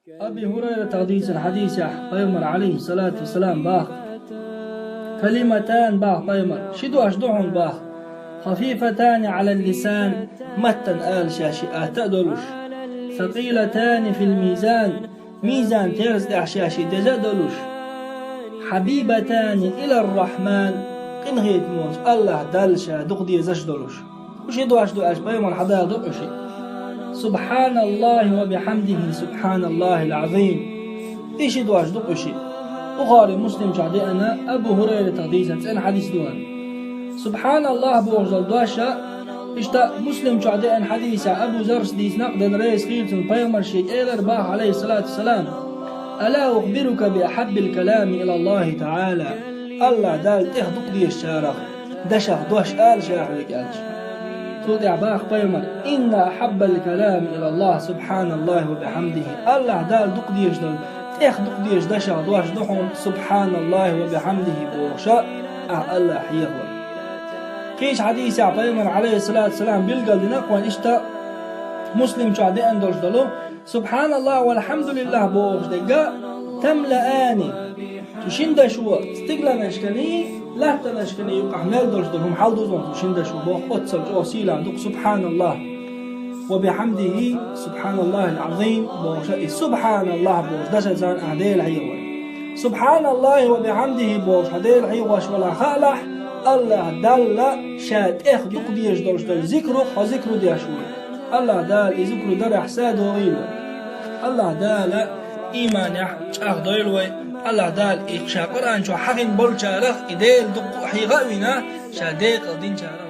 أبي هريرة حديث بيمر عليه الصلاة والسلام باخ كلمتان باخ بيمر شدو أشدوهم باخ خفيفتان على اللسان متن آل شاشي آتأدلوش ثقيلتان في الميزان ميزان تيرز أحشاشي دزدلوش حبيبتان إلى الرحمن قنهيت موش الله دلشا دقدي زجدلوش وشدو أشدو أش بيمر حدا دقشي سبحان الله وبحمده سبحان الله العظيم إيش دواش دقشي بخاري مسلم شعدي أنا أبو هريرة حديثا أنا حديث دوان سبحان الله بوغزل دواشا إشتا مسلم شعدي أن حديثا أبو زرس ديس نقدن ريس خيرتن بيمر شيء إيلر باح عليه الصلاة والسلام ألا أخبرك بأحب الكلام إلى الله تعالى الله دال تهدق دي الشارخ دشخ دوش آل شاخ لك آلش تودع باخ بيمر إن أحب الكلام إلى الله سبحان الله وبحمده الله دال دق ديش دل تيخ دق ديش دشا دوش دحون سبحان الله وبحمده بوغشاء الله حيغور كيش حديث بيمر عليه الصلاة والسلام بيلقى لنقوان إشتا مسلم شعدي أندوش دلو سبحان الله والحمد لله بوغش دقاء تملأني تشند شو استقلا نشكني لا تنشكني يقع مال دولش دلهم حال دوزون تشند شو بوغ أتسل أوسيلا دوك سبحان الله وبحمده سبحان الله العظيم بوغش سبحان الله بوغش دشت زان أهدي الحيوان سبحان الله وبحمده بوغش هدي الحيوش ولا خالح الله دل شاد اخ يقديش دولش دل ذكره وذكره ديشوي الله دال ذكره در احساد ويلو الله دال إيمان يح دويلوي الله دال إخشاء قرآن شو حقن بول شارخ إديل دقو حيغاوينا شاديق الدين شارخ